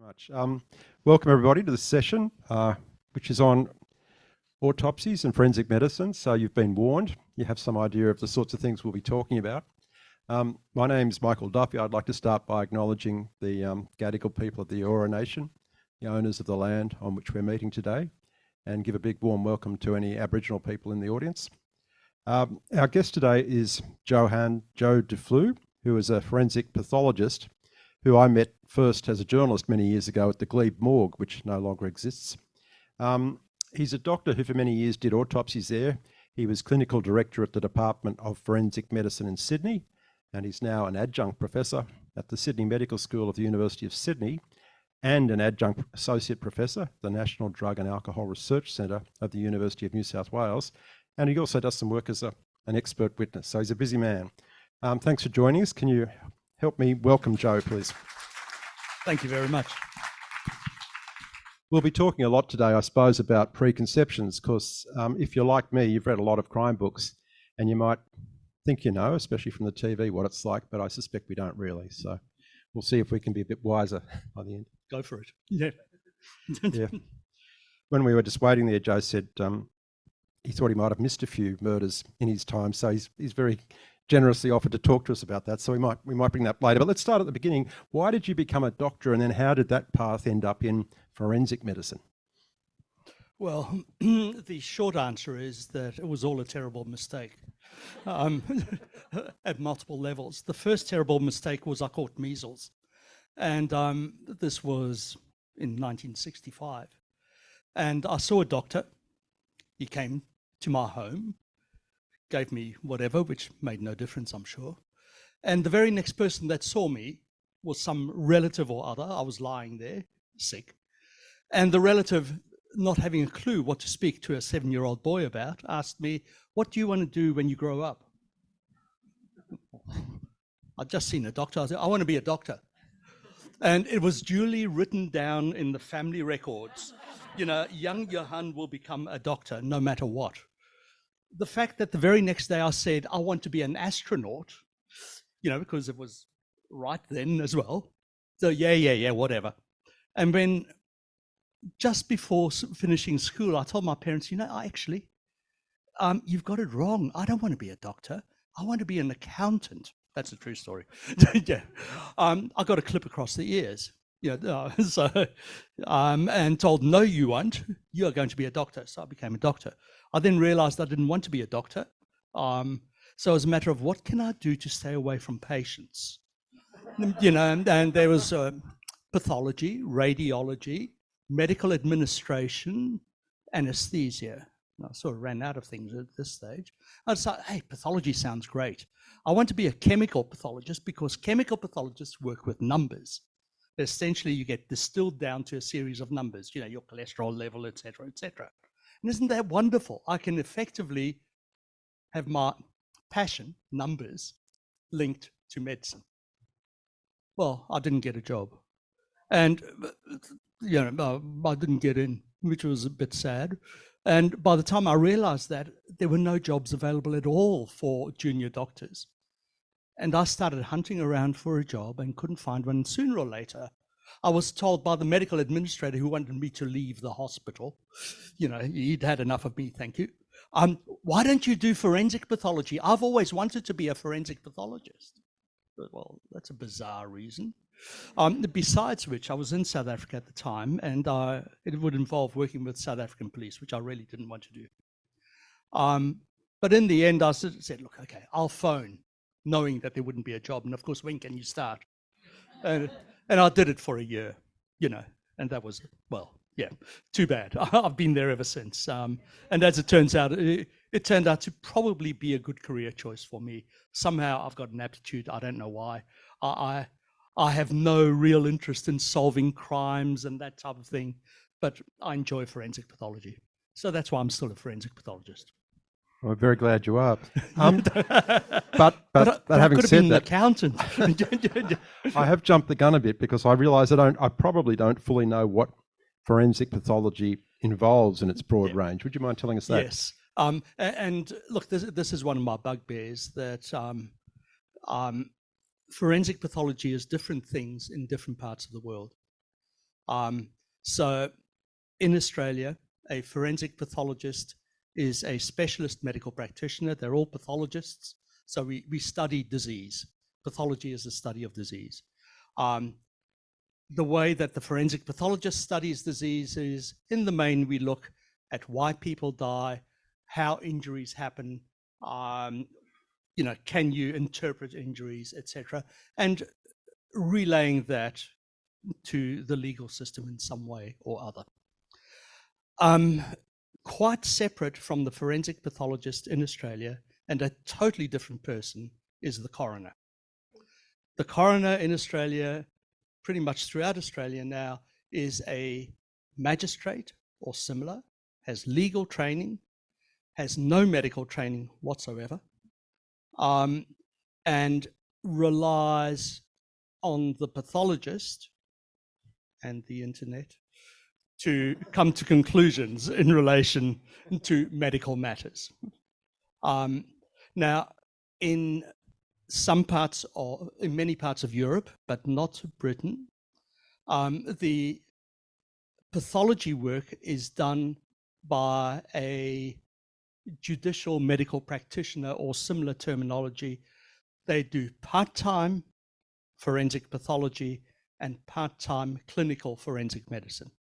Very much. Welcome everybody to this session, which is on autopsies and forensic medicine. So you've been warned. You have some idea of the sorts of things we'll be talking about. My name's Michael Duffy. I'd like to start by acknowledging the Gadigal people of the Eora Nation, the owners of the land on which we're meeting today, and give a big warm welcome to any Aboriginal people in the audience. Our guest today is Johann Duflou, who is a forensic pathologist who I met first as a journalist many years ago at the Glebe Morgue, which no longer exists. He's a doctor who for many years did autopsies there. He was clinical director at the Department of Forensic Medicine in Sydney, and he's now an adjunct professor at the Sydney Medical School of the University of Sydney and an adjunct associate professor at the National Drug and Alcohol Research Centre of the University of New South Wales. And he also does some work as an expert witness, so he's a busy man. Thanks for joining us. Can you help me welcome Joe, please? Thank you very much. We'll be talking a lot today, I suppose, about preconceptions, because if you're like me, you've read a lot of crime books, and you might think you know, especially from the TV, what it's like, but I suspect we don't really. So we'll see if we can be a bit wiser by the end. Go for it. Yeah. Yeah. When we were just waiting there, Joe said he thought he might have missed a few murders in his time, so he's very generously offered to talk to us about that. So we might bring that up later. But let's start at the beginning. Why did you become a doctor, and then how did that path end up in forensic medicine? Well, the short answer is that it was all a terrible mistake at multiple levels. The first terrible mistake was I caught measles, and this was in 1965. And I saw a doctor. He came to my home, gave me whatever, which made no difference, I'm sure. And the very next person that saw me was some relative or other. I was lying there, sick. And the relative, not having a clue what to speak to a 7-year-old boy about, asked me, "What do you want to do when you grow up?" I'd just seen a doctor. I said, "I want to be a doctor." And it was duly written down in the family records. You know, young Johann will become a doctor no matter what. The fact that the very next day I said, "I want to be an astronaut," you know, because it was right then as well. So yeah, whatever. And when just before finishing school, I told my parents, actually, you've got it wrong. I don't want to be a doctor. I want to be an accountant. That's a true story. Yeah. I got a clip across the ears. And told, "No, you won't. You are going to be a doctor." So I became a doctor. I then realized I didn't want to be a doctor. So it was a matter of what can I do to stay away from patients? And there was pathology, radiology, medical administration, anesthesia. And I sort of ran out of things at this stage. I decided, hey, pathology sounds great. I want to be a chemical pathologist because chemical pathologists work with numbers. Essentially, you get distilled down to a series of numbers, your cholesterol level, et cetera, et cetera. And isn't that wonderful? I can effectively have my passion, numbers, linked to medicine. Well, I didn't get a job. And, I didn't get in, which was a bit sad. And by the time I realized that, there were no jobs available at all for junior doctors. And I started hunting around for a job and couldn't find one. Sooner or later, I was told by the medical administrator who wanted me to leave the hospital, he'd had enough of me, thank you. "Why don't you do forensic pathology? I've always wanted to be a forensic pathologist." Well, that's a bizarre reason. Besides which, I was in South Africa at the time, and it would involve working with South African police, which I really didn't want to do. But in the end, I said, "Look, okay, I'll phone," knowing that there wouldn't be a job. And of course, when can you start? And I did it for a year, and that was, well, yeah, too bad. I've been there ever since. And as it turns out, it turned out to probably be a good career choice for me. Somehow I've got an aptitude. I don't know why. I have no real interest in solving crimes and that type of thing, but I enjoy forensic pathology. So that's why I'm still a forensic pathologist. I'm very glad you are. But having said that, accountant. I have jumped the gun a bit because I realise I probably don't fully know what forensic pathology involves in its broad range. Would you mind telling us that? Yes. And look, this is one of my bugbears, that forensic pathology is different things in different parts of the world. So in Australia, a forensic pathologist is a specialist medical practitioner. They're all pathologists. So we study disease. Pathology is the study of disease. The way that the forensic pathologist studies disease is, in the main, we look at why people die, how injuries happen, can you interpret injuries, etc., and relaying that to the legal system in some way or other. Quite separate from the forensic pathologist in Australia, and a totally different person, is the coroner. The coroner in Australia, pretty much throughout Australia now, is a magistrate or similar, has legal training, has no medical training whatsoever, and relies on the pathologist and the internet to come to conclusions in relation to medical matters. Now, in many parts of Europe, but not Britain, the pathology work is done by a judicial medical practitioner or similar terminology. They do part-time forensic pathology and part-time clinical forensic medicine.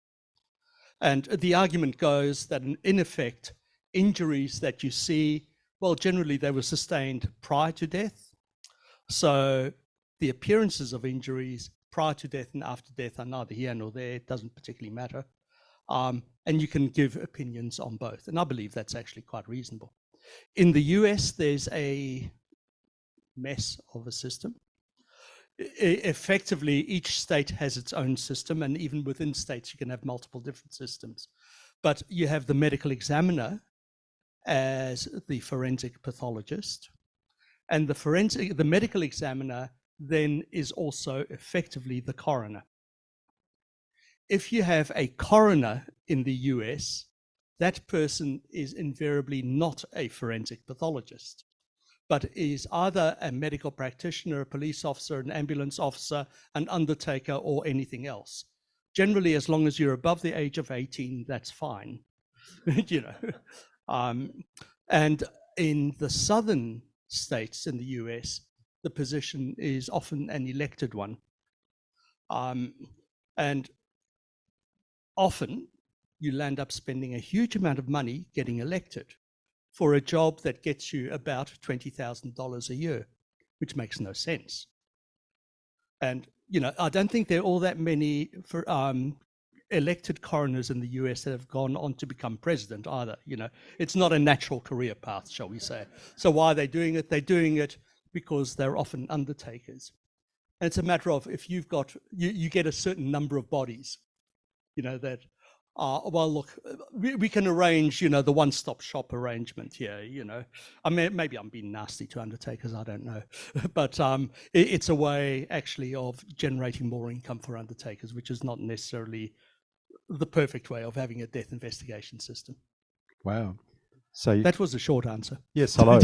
And the argument goes that in effect, injuries that you see, well, generally they were sustained prior to death. So the appearances of injuries prior to death and after death are neither here nor there. It doesn't particularly matter. And you can give opinions on both. And I believe that's actually quite reasonable. In the US, there's a mess of a system. Effectively, each state has its own system, and even within states, you can have multiple different systems. But you have the medical examiner as the forensic pathologist, and the medical examiner then is also effectively the coroner. If you have a coroner in the US, that person is invariably not a forensic pathologist, but is either a medical practitioner, a police officer, an ambulance officer, an undertaker, or anything else. Generally, as long as you're above the age of 18, that's fine. And in the southern states in the US, the position is often an elected one. And often you'll end up spending a huge amount of money getting elected for a job that gets you about $20,000 a year, which makes no sense. And, I don't think there are all that many elected coroners in the US that have gone on to become president either. It's not a natural career path, shall we say. So why are they doing it? They're doing it because they're often undertakers. And it's a matter of, if you've got, you get a certain number of bodies, that well, look, we can arrange, the one-stop shop arrangement here, I mean, maybe I'm being nasty to undertakers, I don't know. But it's a way, actually, of generating more income for undertakers, which is not necessarily the perfect way of having a death investigation system. Wow. So that was a short answer. Yes, hello.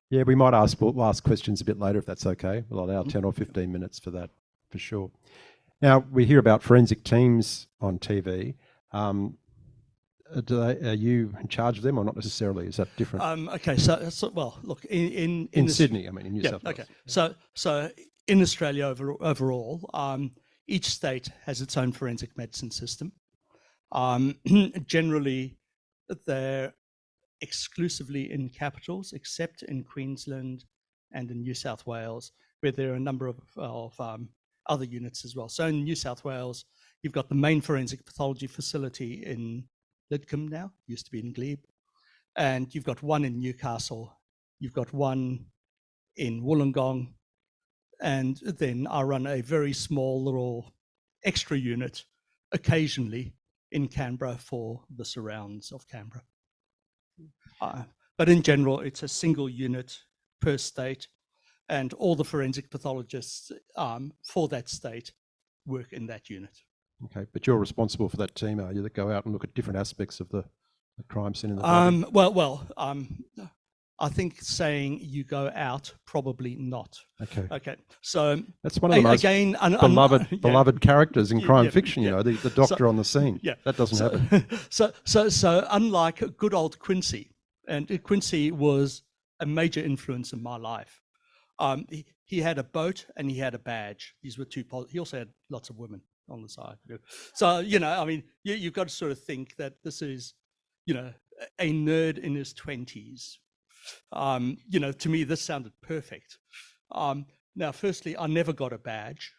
Yeah, we might ask questions a bit later if that's okay. We'll allow 10 or 15 minutes for that, for sure. Now, we hear about forensic teams on TV. Are you in charge of them or not necessarily? Is that different? Okay, so well, look, in Sydney, I mean, in New South Wales. Okay, so in Australia overall, each state has its own forensic medicine system. Generally, they're exclusively in capitals, except in Queensland and in New South Wales, where there are a number of other units as well. So in New South Wales, you've got the main forensic pathology facility in Lidcombe now, used to be in Glebe, and you've got one in Newcastle, you've got one in Wollongong, and then I run a very small little extra unit occasionally in Canberra for the surrounds of Canberra. But in general, it's a single unit per state, and all the forensic pathologists for that state work in that unit. Okay, but you're responsible for that team, are you, that go out and look at different aspects of the crime scene in the body? I think saying you go out, probably not. Okay. Okay. So That's one of the most again, beloved characters in crime fiction, yeah. the doctor on the scene. Yeah. That doesn't happen. So unlike good old Quincy, and Quincy was a major influence in my life. He had a boat and he had a badge. These were two. He also had lots of women on the side. So, I mean, you've got to sort of think that this is, a nerd in his 20s. To me, this sounded perfect. Now, firstly, I never got a badge.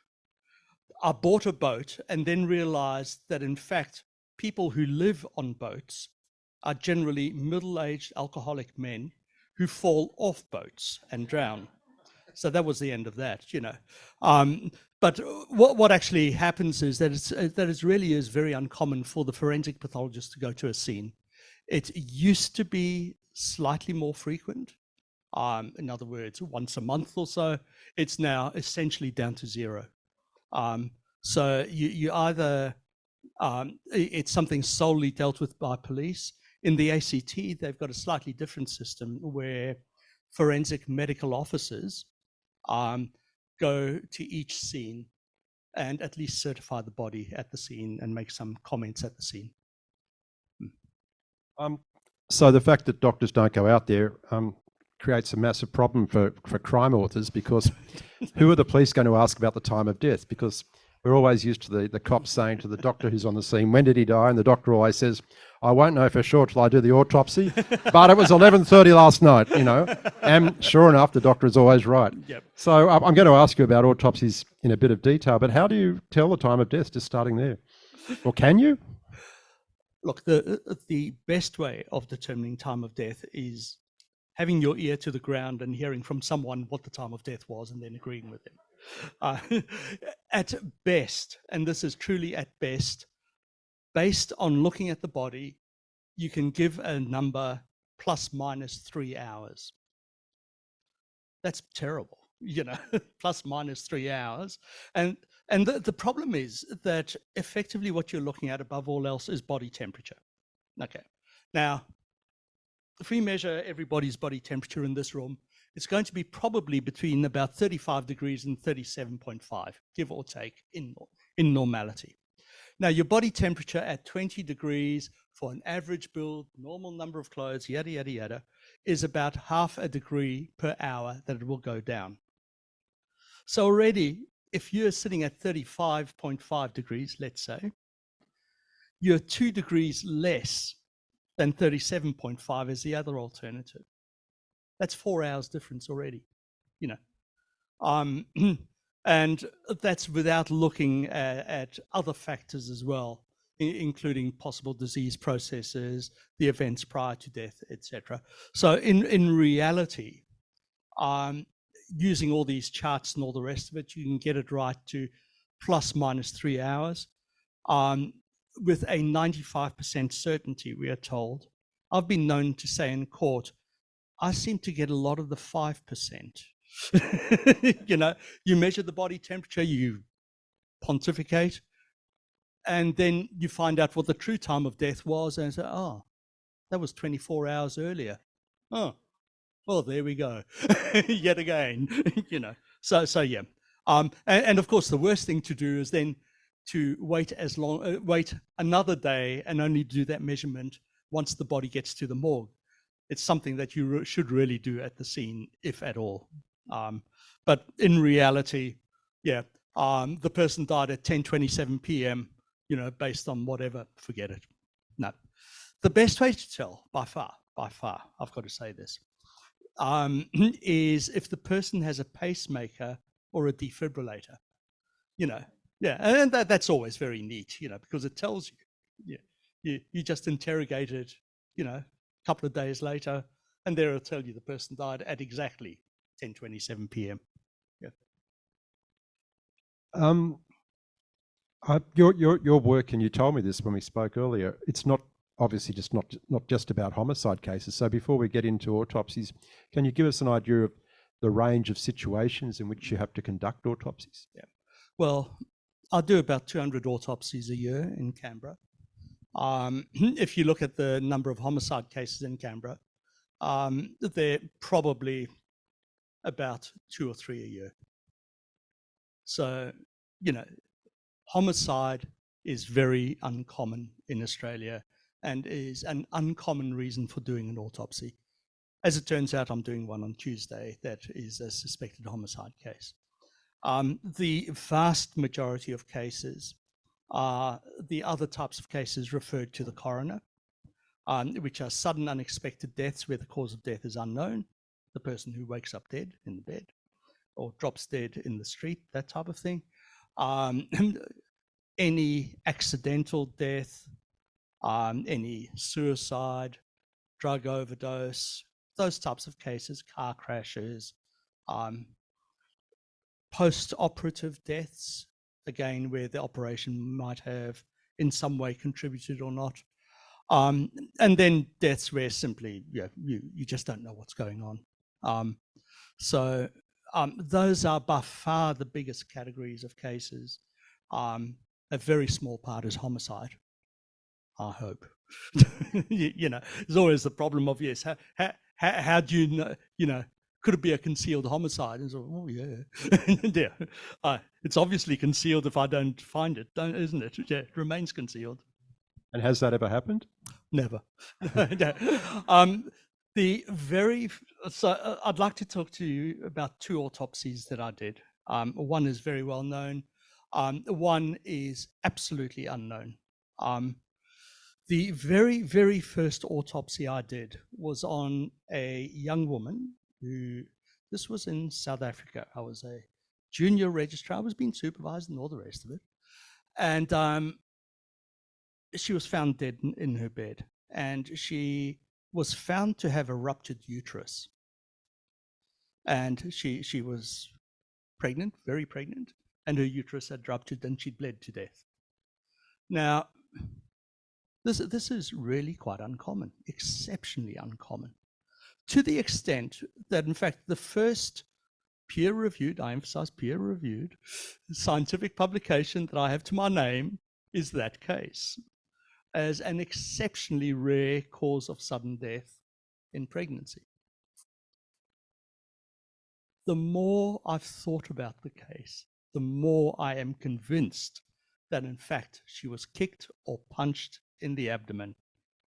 I bought a boat and then realized that, in fact, people who live on boats are generally middle-aged alcoholic men who fall off boats and drown. So that was the end of that, But what actually happens is that it really is very uncommon for the forensic pathologist to go to a scene. It used to be slightly more frequent. In other words, once a month or so. It's now essentially down to zero. So you either it's something solely dealt with by police. In the ACT, they've got a slightly different system where forensic medical officers go to each scene and at least certify the body at the scene and make some comments at the scene. So the fact that doctors don't go out there creates a massive problem for crime authors, because who are the police going to ask about the time of death? Because we're always used to the cops saying to the doctor who's on the scene, when did he die? And the doctor always says, I won't know for sure till I do the autopsy, but it was 11:30 last night, And sure enough, the doctor is always right. Yep. So I'm going to ask you about autopsies in a bit of detail, but how do you tell the time of death, just starting there? Or can you? Look, the best way of determining time of death is having your ear to the ground and hearing from someone what the time of death was and then agreeing with them. At best, and this is truly at best, based on looking at the body, you can give a number plus minus 3 hours. That's terrible, plus minus 3 hours. And the problem is that effectively what you're looking at above all else is body temperature. Okay. Now, if we measure everybody's body temperature in this room, it's going to be probably between about 35 degrees and 37.5, give or take, in normality. Now, your body temperature at 20 degrees for an average build, normal number of clothes, yada, yada, yada, is about half a degree per hour that it will go down. So already, if you're sitting at 35.5 degrees, let's say, you're 2 degrees less than 37.5 is the other alternative. That's 4 hours difference already, and that's without looking at other factors as well, including possible disease processes, the events prior to death, etc. So in reality, using all these charts and all the rest of it, you can get it right to plus minus 3 hours. With a 95% certainty, we are told. I've been known to say in court, I seem to get a lot of the 5%. You measure the body temperature, you pontificate, and then you find out what the true time of death was, and say, oh, that was 24 hours earlier. Oh, well, there we go. Yet again, So yeah. And of course, the worst thing to do is then to wait another day and only do that measurement once the body gets to the morgue. It's something that you should really do at the scene, if at all. But in reality, yeah, the person died at 10:27 p.m., based on whatever, forget it. No. The best way to tell, by far, I've got to say this, is if the person has a pacemaker or a defibrillator, yeah, and that's always very neat, because it tells you, you just interrogate it, a couple of days later, and there it'll tell you the person died at exactly 10:27 p.m. Yeah. Your work, and you told me this when we spoke earlier, it's not obviously not just about homicide cases. So before we get into autopsies, can you give us an idea of the range of situations in which you have to conduct autopsies? Yeah. Well, I do about 200 autopsies a year in Canberra. If you look at the number of homicide cases in Canberra, they're probably about 2 or 3 a year. So, homicide is very uncommon in Australia and is an uncommon reason for doing an autopsy. As it turns out, I'm doing one on Tuesday that is a suspected homicide case. The vast majority of cases are the other types of cases referred to the coroner, which are sudden unexpected deaths where the cause of death is unknown, the person who wakes up dead in the bed or drops dead in the street, that type of thing. Any accidental death, any suicide, drug overdose, those types of cases, car crashes, post-operative deaths, again, where the operation might have in some way contributed or not. And then deaths where simply you just don't know what's going on. So those are by far the biggest categories of cases. A very small part is homicide, I hope. There's always the problem of, yes, how do you know, could it be a concealed homicide? And so, oh yeah, yeah. It's obviously concealed if I don't find it, isn't it? Yeah, it remains concealed. And has that ever happened? Never. So I'd like to talk to you about 2 autopsies that I did. One is very well known. One is absolutely unknown. The very, very first autopsy I did was on a young woman this was in South Africa. I was a junior registrar. I was being supervised and all the rest of it. And she was found dead in her bed. And she was found to have a ruptured uterus. And she was pregnant, very pregnant, and her uterus had ruptured and she'd bled to death. Now, this is really quite uncommon, exceptionally uncommon, to the extent that, in fact, the first peer-reviewed, I emphasize peer-reviewed, scientific publication that I have to my name is that case as an exceptionally rare cause of sudden death in pregnancy. The more I've thought about the case, the more I am convinced that, in fact, she was kicked or punched in the abdomen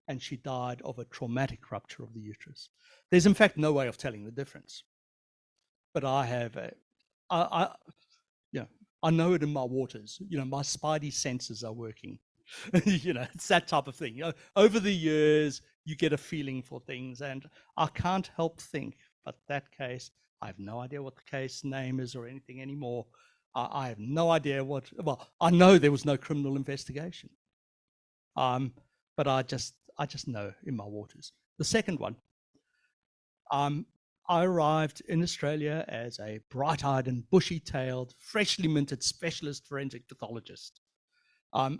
and she died of a traumatic rupture of the uterus. There's, in fact, no way of telling the difference. But I have I know it in my waters. My spidey senses are working. It's that type of thing. Over the years, you get a feeling for things, and I can't help think, but that case, I have no idea what the case name is or anything anymore. I have no idea I know there was no criminal investigation. But I just know in my waters. The second one, I arrived in Australia as a bright-eyed and bushy-tailed, freshly minted specialist forensic pathologist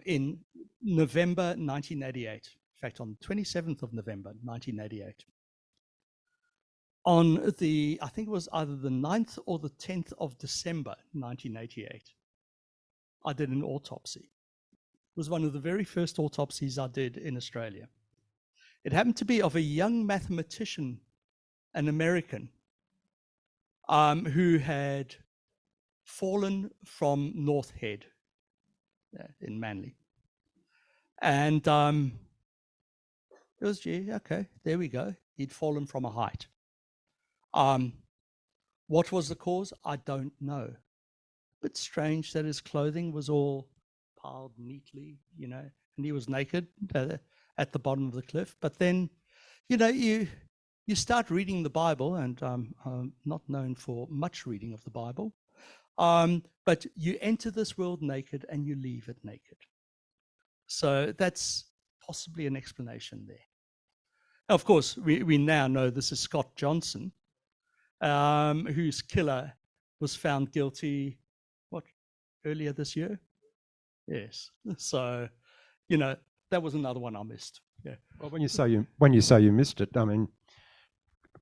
in November 1988. In fact, on the 27th of November 1988. On I think it was either the 9th or the 10th of December 1988, I did an autopsy. It was one of the very first autopsies I did in Australia. It happened to be of a young mathematician, an American, who had fallen from North Head in Manly. And it was, okay, there we go. He'd fallen from a height. What was the cause? I don't know. Bit strange that his clothing was all piled neatly, and he was naked at the bottom of the cliff. But then, you start reading the Bible, and I'm not known for much reading of the Bible, but you enter this world naked and you leave it naked. So that's possibly an explanation there. Now, of course, we now know this is Scott Johnson, whose killer was found guilty, earlier this year? Yes. So, that was another one I missed. Yeah. Well, when you say you missed it, I mean,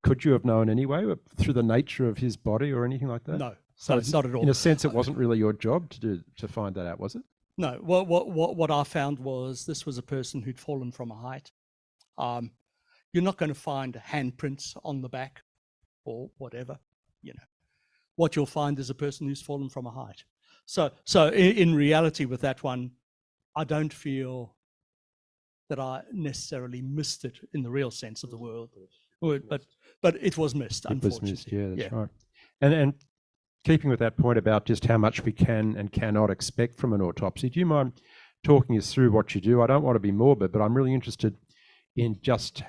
could you have known anyway through the nature of his body or anything like that? No, so not at all. In a sense, it wasn't really your job to find that out, was it? No. What I found was this was a person who'd fallen from a height. You're not going to find handprints on the back or whatever, you know. What you'll find is a person who's fallen from a height. So in reality with that one, I don't feel that I necessarily missed it in the real sense of the word, but it was missed, unfortunately. It was missed, yeah, that's right. And keeping with that point about just how much we can and cannot expect from an autopsy, do you mind talking us through what you do? I don't want to be morbid, but I'm really interested in just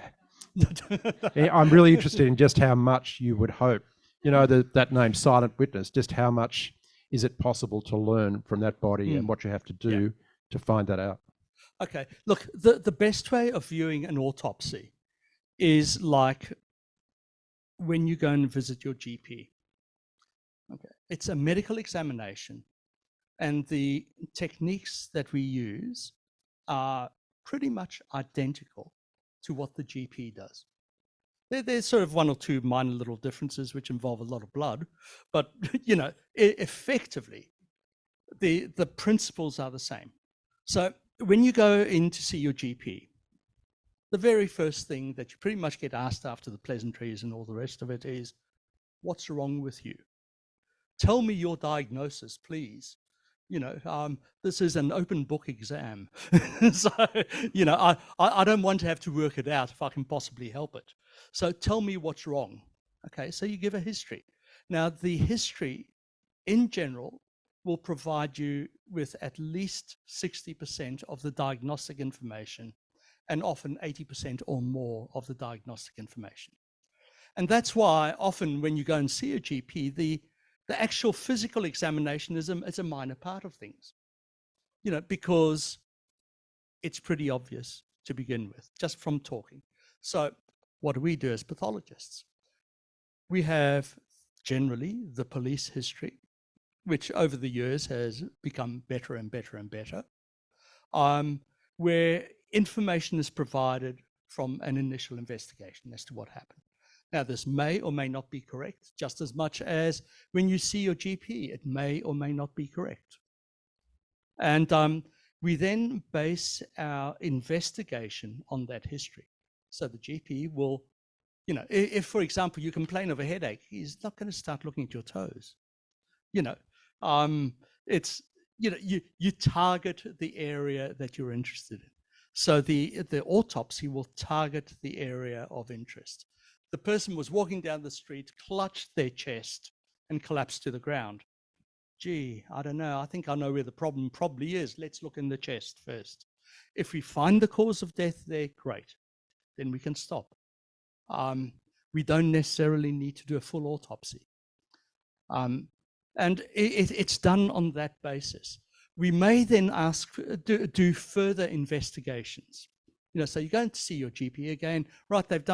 how much you would hope. You know, that name, silent witness, just how much is it possible to learn from that body and what you have to do to find that out? Okay, look, the best way of viewing an autopsy is like when you go and visit your GP. Okay, it's a medical examination, and the techniques that we use are pretty much identical to what the GP does. There's sort of one or two minor little differences which involve a lot of blood, but you know, effectively, the principles are the same. So when you go in to see your GP, the very first thing that you pretty much get asked after the pleasantries and all the rest of it is, what's wrong with you? Tell me your diagnosis, please. You know, this is an open book exam. So, you know, I don't want to have to work it out if I can possibly help it. So tell me what's wrong. Okay, so you give a history. Now, the history in general will provide you with at least 60% of the diagnostic information and often 80% or more of the diagnostic information. And that's why often when you go and see a GP, the actual physical examination is a minor part of things, you know, because it's pretty obvious to begin with, just from talking. So what do we do as pathologists? We have generally the police history, which over the years has become better and better and better, where information is provided from an initial investigation as to what happened. Now, this may or may not be correct, just as much as when you see your GP, it may or may not be correct. And we then base our investigation on that history. So the GP will, you know, if, for example, you complain of a headache, he's not going to start looking at your toes. You know, it's, you know, you target the area that you're interested in. So the autopsy will target the area of interest. The person was walking down the street, clutched their chest, and collapsed to the ground. Gee, I don't know. I think I know where the problem probably is. Let's look in the chest first. If we find the cause of death there, great. Then we can stop. We don't necessarily need to do a full autopsy. And it's done on that basis. We may then do further investigations. You know, so you're going to see your GP again, right? They've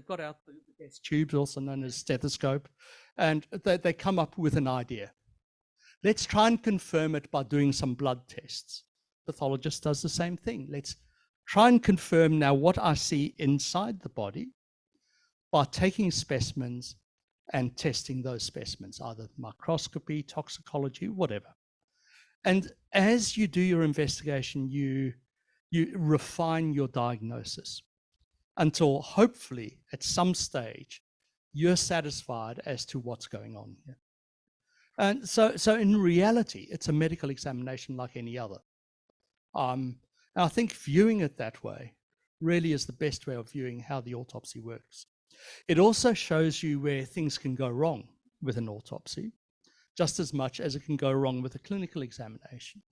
got out the gas tubes, also known as stethoscope, and they come up with an idea. Let's try and confirm it by doing some blood tests. Pathologist does the same thing. Let's try and confirm now what I see inside the body by taking specimens and testing those specimens, either microscopy, toxicology, whatever. And as you do your investigation, you refine your diagnosis until hopefully at some stage you're satisfied as to what's going on here. And so in reality, it's a medical examination like any other. And I think viewing it that way really is the best way of viewing how the autopsy works. It also shows you where things can go wrong with an autopsy, just as much as it can go wrong with a clinical examination.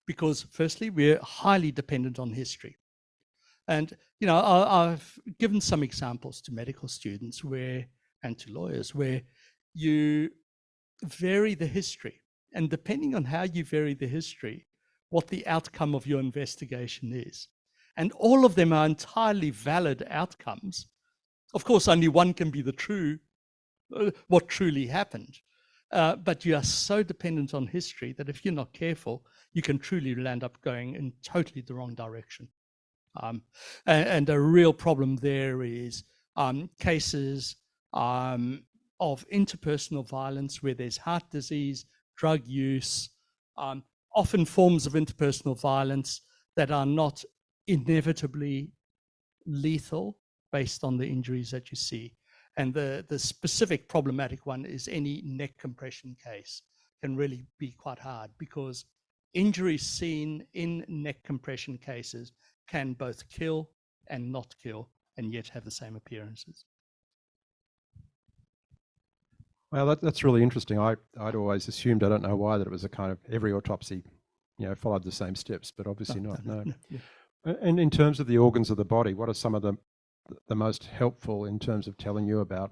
Because firstly, we're highly dependent on history. And, you know, I've given some examples to medical students and to lawyers where you vary the history. And depending on how you vary the history, what the outcome of your investigation is. And all of them are entirely valid outcomes. Of course, only one can be the true, what truly happened. But you are so dependent on history that if you're not careful, you can truly land up going in totally the wrong direction. And a real problem there is cases of interpersonal violence where there's heart disease, drug use, often forms of interpersonal violence that are not inevitably lethal, based on the injuries that you see. And the specific problematic one is any neck compression case can really be quite hard, because injuries seen in neck compression cases can both kill and not kill, and yet have the same appearances. Well, that's really interesting. I'd always assumed, I don't know why, that it was a kind of every autopsy, followed the same steps, but obviously not. No. Yeah. And in terms of the organs of the body, what are some of the most helpful in terms of telling you about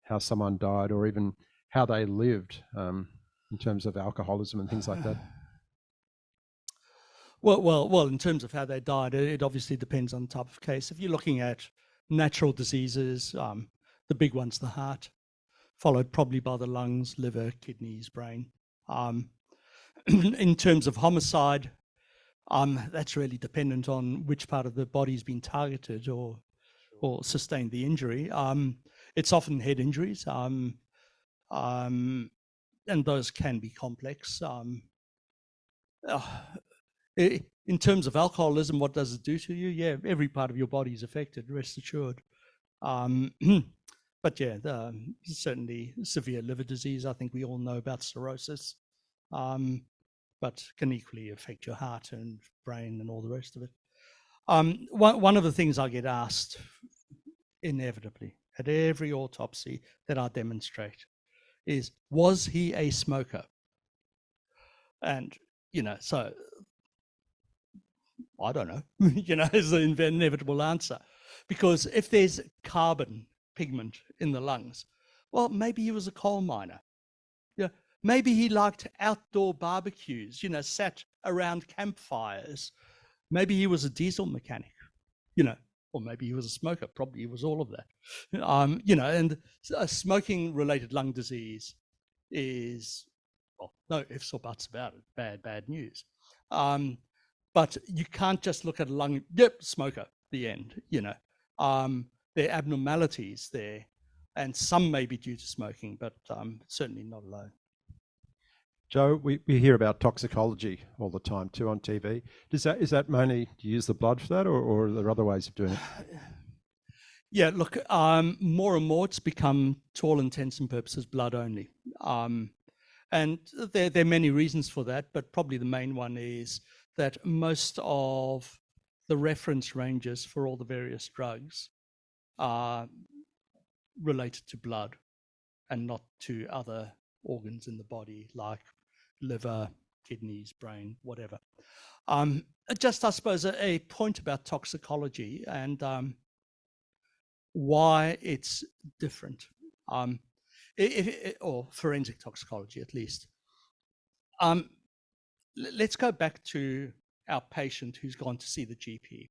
how someone died, or even how they lived, in terms of alcoholism and things like that? Well, in terms of how they died, it obviously depends on the type of case. If you're looking at natural diseases, the big one's the heart, followed probably by the lungs, liver, kidneys, brain. In terms of homicide, that's really dependent on which part of the body's been targeted or sustained the injury. It's often head injuries, and those can be complex. In terms of alcoholism, what does it do to you? Yeah, every part of your body is affected, rest assured. But yeah, certainly severe liver disease. I think we all know about cirrhosis, but can equally affect your heart and brain and all the rest of it. One of the things I get asked inevitably at every autopsy that I demonstrate is, was he a smoker? And, so I don't know, is the inevitable answer. Because if there's carbon pigment in the lungs, well, maybe he was a coal miner. Maybe he liked outdoor barbecues, sat around campfires. Maybe he was a diesel mechanic, or maybe he was a smoker. Probably he was all of that. And smoking-related lung disease is, well, no ifs or buts about it, bad news. But you can't just look at a lung, smoker, the end, There are abnormalities there, and some may be due to smoking, but certainly not alone. Joe, we hear about toxicology all the time too on TV. Is that mainly, do you use the blood for that, or are there other ways of doing it? Yeah, look, more and more it's become, to all intents and purposes, blood only. And there are many reasons for that, but probably the main one is that most of the reference ranges for all the various drugs are related to blood and not to other organs in the body, like liver, kidneys, brain, whatever. Just, I suppose, a point about toxicology and why it's different, or forensic toxicology at least. Let's go back to our patient who's gone to see the GP.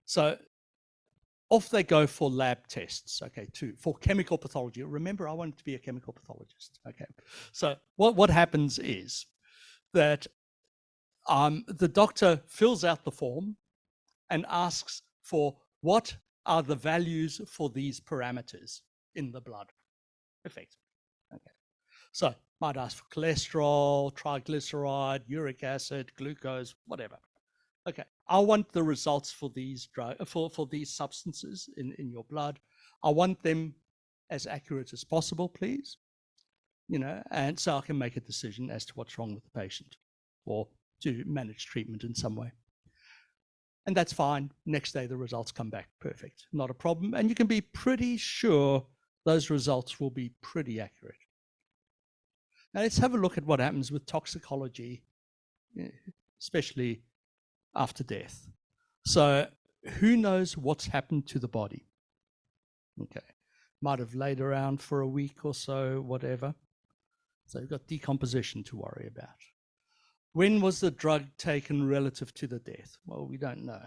So off they go for lab tests, okay, for chemical pathology. Remember, I wanted to be a chemical pathologist, okay. So what happens is that the doctor fills out the form and asks for what are the values for these parameters in the blood, effectively, okay. So might ask for cholesterol, triglyceride, uric acid, glucose, whatever. Okay, I want the results for these for these substances in your blood. I want them as accurate as possible, please. And so I can make a decision as to what's wrong with the patient, or to manage treatment in some way. And that's fine. Next day the results come back perfect, not a problem. And you can be pretty sure those results will be pretty accurate. Now let's have a look at what happens with toxicology, especially after death. So who knows what's happened to the body? Okay, might have laid around for a week or so, whatever. So you've got decomposition to worry about. When was the drug taken relative to the death? Well, we don't know.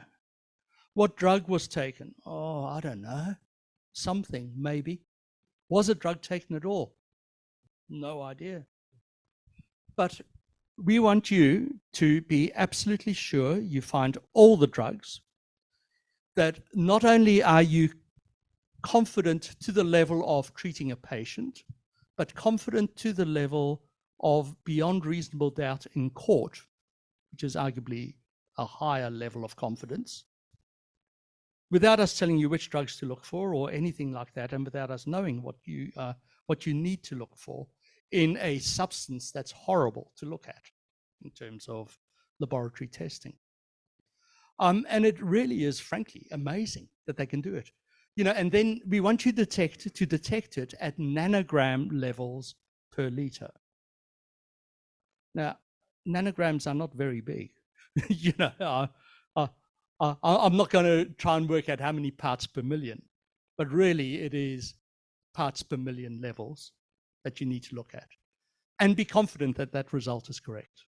What drug was taken? Oh, I don't know. Something, maybe. Was a drug taken at all? No idea. But we want you to be absolutely sure you find all the drugs, that not only are you confident to the level of treating a patient, but confident to the level of beyond reasonable doubt in court, which is arguably a higher level of confidence. without us telling you which drugs to look for or anything like that, and without us knowing what you need to look for in a substance that's horrible to look at in terms of laboratory testing. And it really is, frankly, amazing that they can do it. And then we want you to detect it at nanogram levels per liter. Now, nanograms are not very big. I'm not going to try and work out how many parts per million, but really it is parts per million levels that you need to look at and be confident that that result is correct.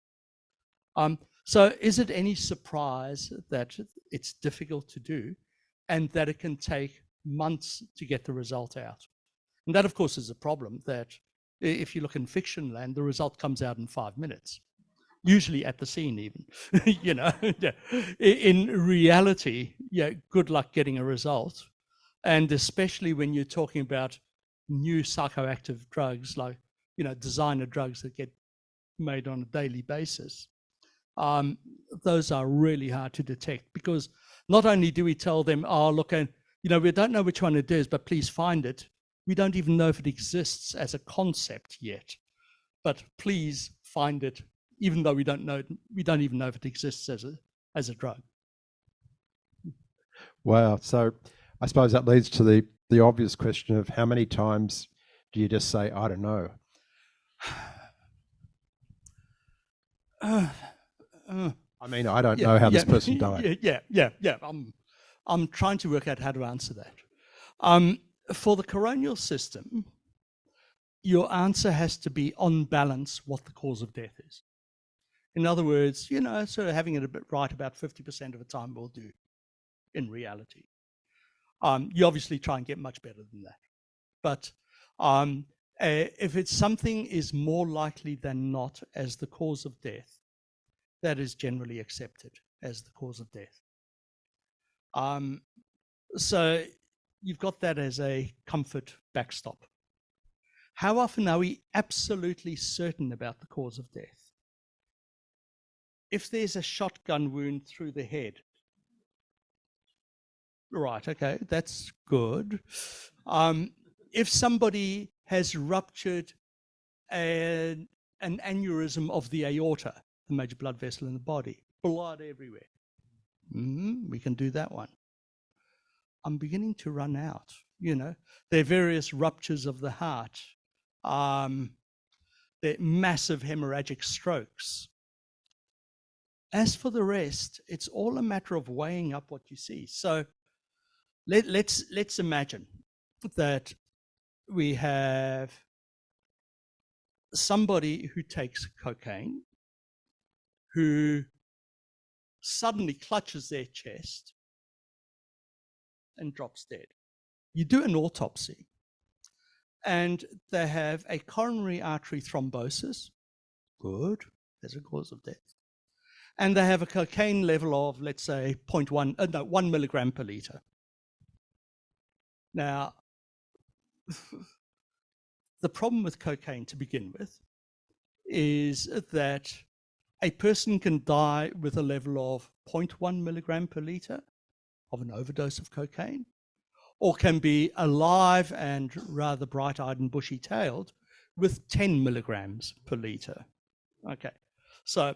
So is it any surprise that it's difficult to do and that it can take months to get the result out? And that, of course, is a problem that if you look in fiction land, the result comes out in 5 minutes, usually at the scene even. In reality, good luck getting a result. And especially when you're talking about new psychoactive drugs, like, designer drugs that get made on a daily basis. Those are really hard to detect, because not only do we tell them, look, and we don't know which one it is, but please find it. We don't even know if it exists as a concept yet, but please find it, even though we don't even know if it exists as a drug. Wow. So I suppose that leads to the obvious question of how many times do you just say, I don't know? I mean, I don't know how this person died. Yeah. I'm trying to work out how to answer that. For the coronial system, your answer has to be on balance what the cause of death is. In other words, sort of having it a bit right about 50% of the time will do in reality. You obviously try and get much better than that. But if it's something is more likely than not as the cause of death, that is generally accepted as the cause of death. So you've got that as a comfort backstop. How often are we absolutely certain about the cause of death? If there's a shotgun wound through the head, right, okay, that's good. If somebody has ruptured an aneurysm of the aorta, the major blood vessel in the body, blood everywhere, we can do that one. I'm beginning to run out. There are various ruptures of the heart. There are massive hemorrhagic strokes. As for the rest, it's all a matter of weighing up what you see. So let's imagine that we have somebody who takes cocaine, who suddenly clutches their chest and drops dead. You do an autopsy, and they have a coronary artery thrombosis. Good, as a cause of death. And they have a cocaine level of, let's say, 1 milligram per liter. Now, the problem with cocaine to begin with is that a person can die with a level of 0.1 milligram per liter of an overdose of cocaine, or can be alive and rather bright-eyed and bushy-tailed with 10 milligrams per liter. Okay, so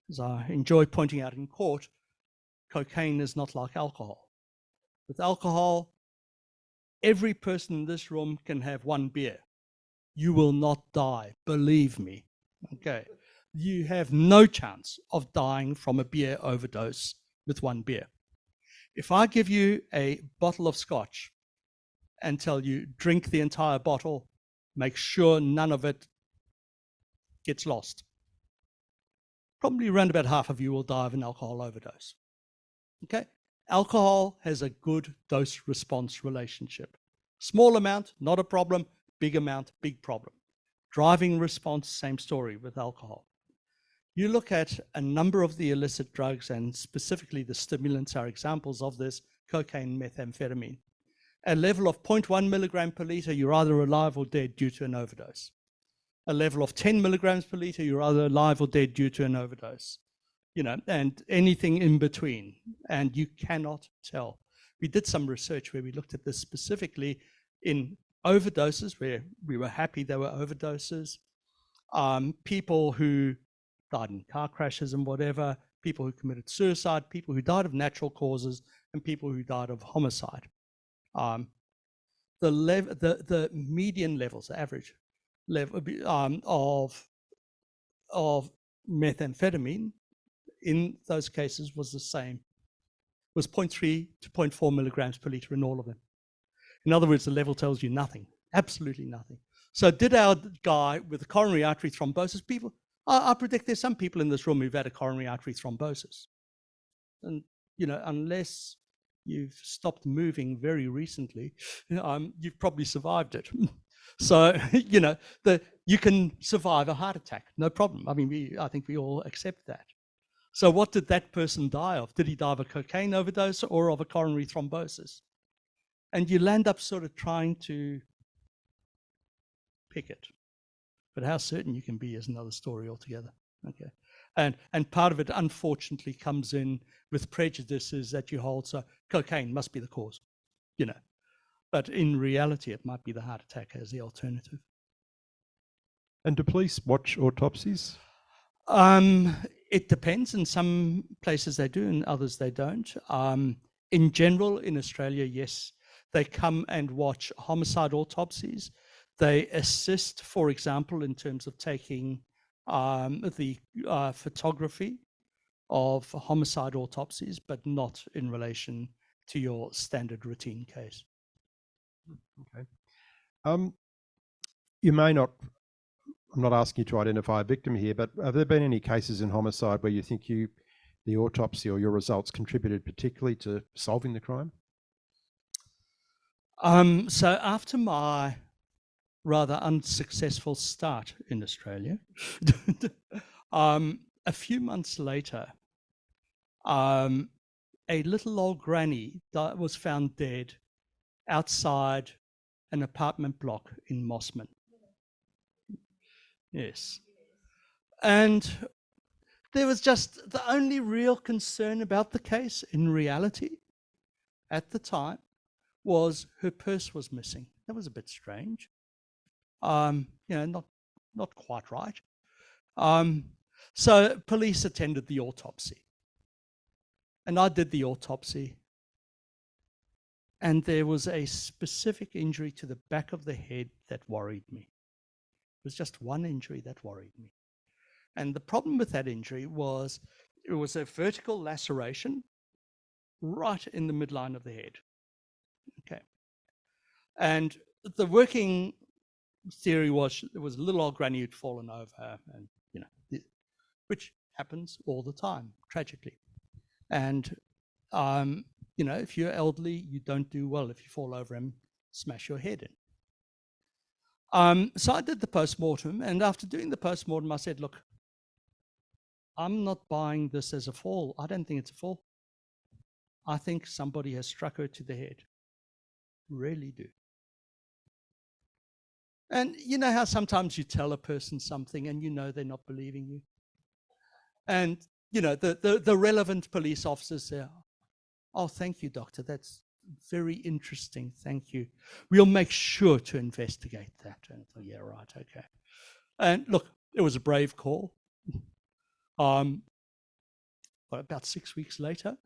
as I enjoy pointing out in court, cocaine is not like alcohol. With alcohol, every person in this room can have one beer. You will not die, believe me. Okay, you have no chance of dying from a beer overdose with one beer. If I give you a bottle of scotch and tell you drink the entire bottle, make sure none of it gets lost, probably around about half of you will die of an alcohol overdose. Okay, alcohol has a good dose-response relationship. Small amount, not a problem. Big amount, big problem. Driving response, same story with alcohol. You look at a number of the illicit drugs, and specifically the stimulants are examples of this, cocaine, methamphetamine. A level of 0.1 milligram per liter, you're either alive or dead due to an overdose. A level of 10 milligrams per liter, you're either alive or dead due to an overdose. And anything in between. And you cannot tell. we did some research where we looked at this specifically in overdoses, where we were happy there were overdoses, people who died in car crashes and whatever, people who committed suicide, people who died of natural causes, and people who died of homicide. The median levels, the average level of methamphetamine in those cases was the same, was 0.3 to 0.4 milligrams per liter in all of them. In other words, the level tells you nothing, absolutely nothing. So did our guy with the coronary artery thrombosis, people, I predict there's some people in this room who've had a coronary artery thrombosis. And, you know, unless you've stopped moving very recently, you've probably survived it. So, you know, you can survive a heart attack, no problem. I mean, I think we all accept that. So what did that person die of? Did he die of a cocaine overdose or of a coronary thrombosis? And you land up sort of trying to pick it. But how certain you can be is another story altogether. Okay. And part of it, unfortunately, comes in with prejudices that you hold. So cocaine must be the cause, you know. But in reality, it might be the heart attack as the alternative. And do police watch autopsies? It depends. In some places they do, in others they don't. In general, in Australia, yes, they come and watch homicide autopsies. They assist, for example, in terms of taking the photography of homicide autopsies, but not in relation to your standard routine case. Okay. You may not, I'm not asking you to identify a victim here, but have there been any cases in homicide where you think the autopsy or your results contributed particularly to solving the crime? So after my rather unsuccessful start in Australia, a few months later, a little old granny was found dead outside an apartment block in Mossman. Yes. And there was just the only real concern about the case in reality at the time was her purse was missing. That was a bit strange. You know, not quite right. So police attended the autopsy. And I did the autopsy. And there was a specific injury to the back of the head that worried me. It was just one injury that worried me. And the problem with that injury was it was a vertical laceration right in the midline of the head. Okay. And the working theory was there was a little old granny who'd fallen over, and you know, which happens all the time, tragically. And you know, if you're elderly, you don't do well if you fall over and smash your head in. So I did the post-mortem, and after doing the post-mortem, I said, look, I'm not buying this as a fall. I don't think it's a fall. I think somebody has struck her to the head. Really do. And you know how sometimes you tell a person something and you know they're not believing you? And, you know, the relevant police officers say, oh, thank you, doctor. That's very interesting. Thank you. We'll make sure to investigate that. And I thought, yeah, right, okay. And look, it was a brave call. But about 6 weeks later,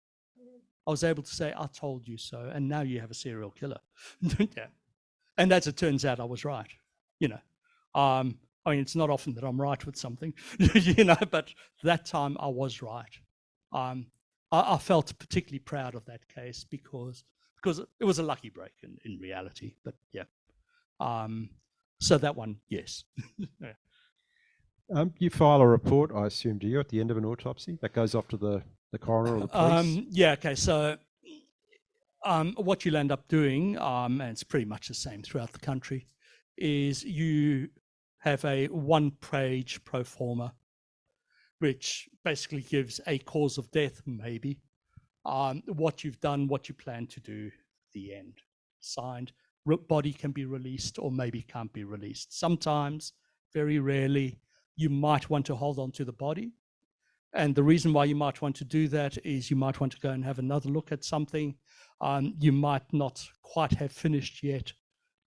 I was able to say, I told you so, and now you have a serial killer. Yeah. And as it turns out, I was right. You know, I mean, it's not often that I'm right with something, you know, but that time I was right. I felt particularly proud of that case because it was a lucky break in reality. But yeah, so that one, yes. Yeah. You file a report, I assume, do you, at the end of an autopsy? That goes off to the coroner or the police? Yeah, okay, so what you'll end up doing, and it's pretty much the same throughout the country, is you have a one-page pro forma, which basically gives a cause of death, maybe, what you've done, what you plan to do, the end. Signed, body can be released or maybe can't be released. Sometimes, very rarely, you might want to hold on to the body. And the reason why you might want to do that is you might want to go and have another look at something. You might not quite have finished yet.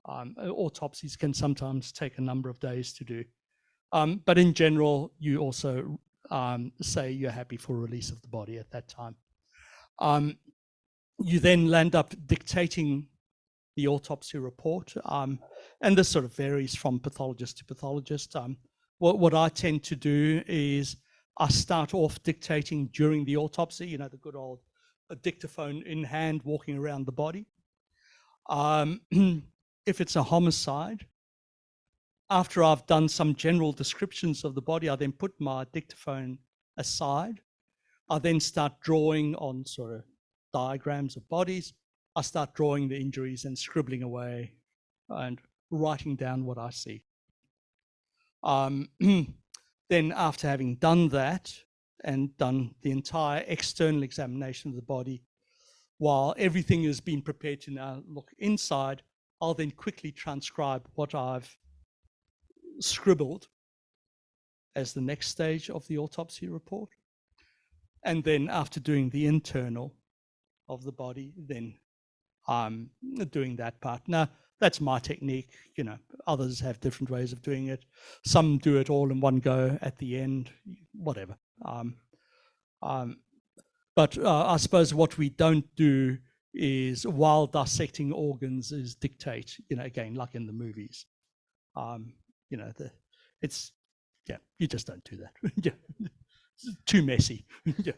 Autopsies can sometimes take a number of days to do. But in general, you also say you're happy for release of the body at that time. You then land up dictating the autopsy report, and this sort of varies from pathologist to pathologist. What I tend to do is I start off dictating during the autopsy, you know, the good old dictaphone in hand, walking around the body. If it's a homicide, after I've done some general descriptions of the body, I then put my dictaphone aside. I then start drawing on sort of diagrams of bodies. I start drawing the injuries and scribbling away and writing down what I see. Then after having done that and done the entire external examination of the body, while everything has been prepared to now look inside, I'll then quickly transcribe what I've scribbled as the next stage of the autopsy report. And then after doing the internal of the body, then I'm doing that part. Now, that's my technique. You know, others have different ways of doing it. Some do it all in one go at the end, whatever. But I suppose what we don't do is, while dissecting organs, is dictate, you know, again, like in the movies. You know, you just don't do that. Yeah, it's too messy. Yeah.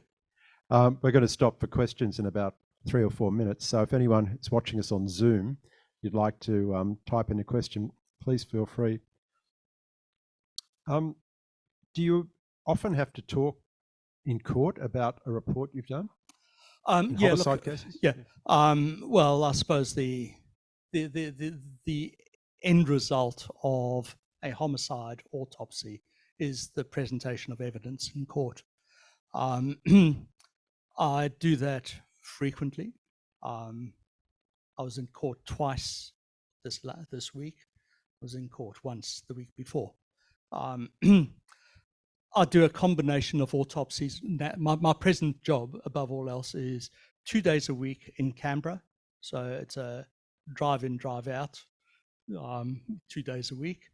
We're going to stop for questions in about 3 or 4 minutes. So if anyone is watching us on Zoom, you'd like to type in a question, please feel free. Do you often have to talk in court about a report you've done? Yeah, homicide cases? Yeah. Well, I suppose the end result of a homicide autopsy is the presentation of evidence in court. I do that frequently. I was in court twice this week. I was in court once the week before. I do a combination of autopsies. My present job, above all else, is 2 days a week in Canberra. So it's a drive-in, drive-out, 2 days a week.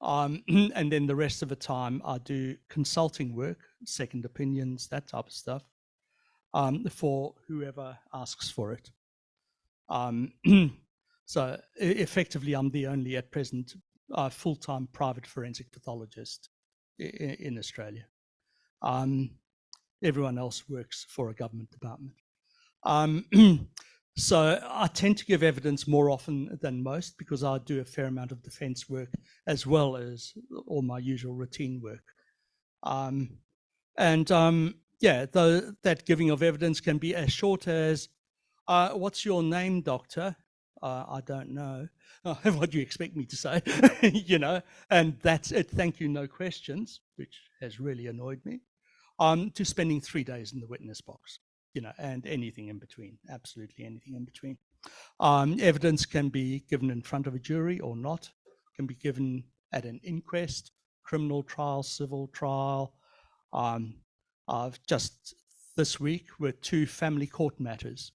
And then the rest of the time, I do consulting work, second opinions, that type of stuff, for whoever asks for it. So effectively, I'm the only, at present, full-time private forensic pathologist in Australia. Everyone else works for a government department. So I tend to give evidence more often than most because I do a fair amount of defence work as well as all my usual routine work. Yeah, that giving of evidence can be as short as, what's your name, doctor? I don't know. What do you expect me to say? You know, and that's it. Thank you, no questions, which has really annoyed me. To spending 3 days in the witness box, you know, and anything in between, absolutely anything in between. Evidence can be given in front of a jury or not, can be given at an inquest, criminal trial, civil trial. I've just this week were 2 family court matters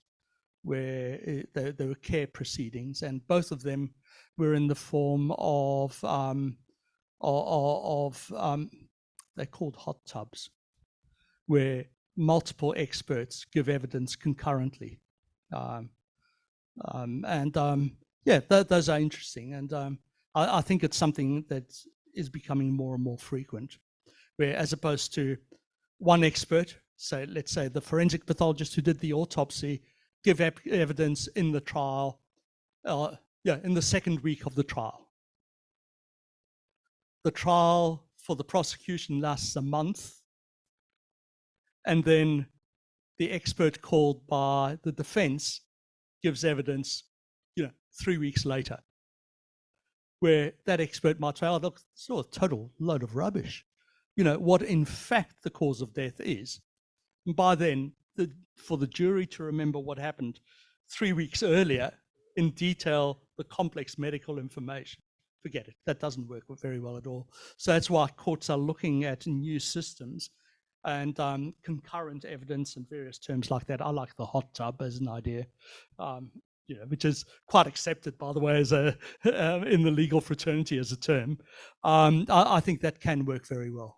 where there were care proceedings, and both of them were in the form of they're called hot tubs, where multiple experts give evidence concurrently. Yeah, those are interesting, and I think it's something that is becoming more and more frequent, where as opposed to one expert, say, let's say the forensic pathologist who did the autopsy, give evidence in the trial, in the second week of the trial. The trial for the prosecution lasts a month, and then the expert called by the defense gives evidence, 3 weeks later, where that expert might say, oh, look, it's all a total load of rubbish. What in fact the cause of death is. And by then, for the jury to remember what happened 3 weeks earlier in detail, the complex medical information, forget it. That doesn't work very well at all. So that's why courts are looking at new systems and concurrent evidence and various terms like that. I like the hot tub as an idea, which is quite accepted, by the way, as a in the legal fraternity as a term. I think that can work very well.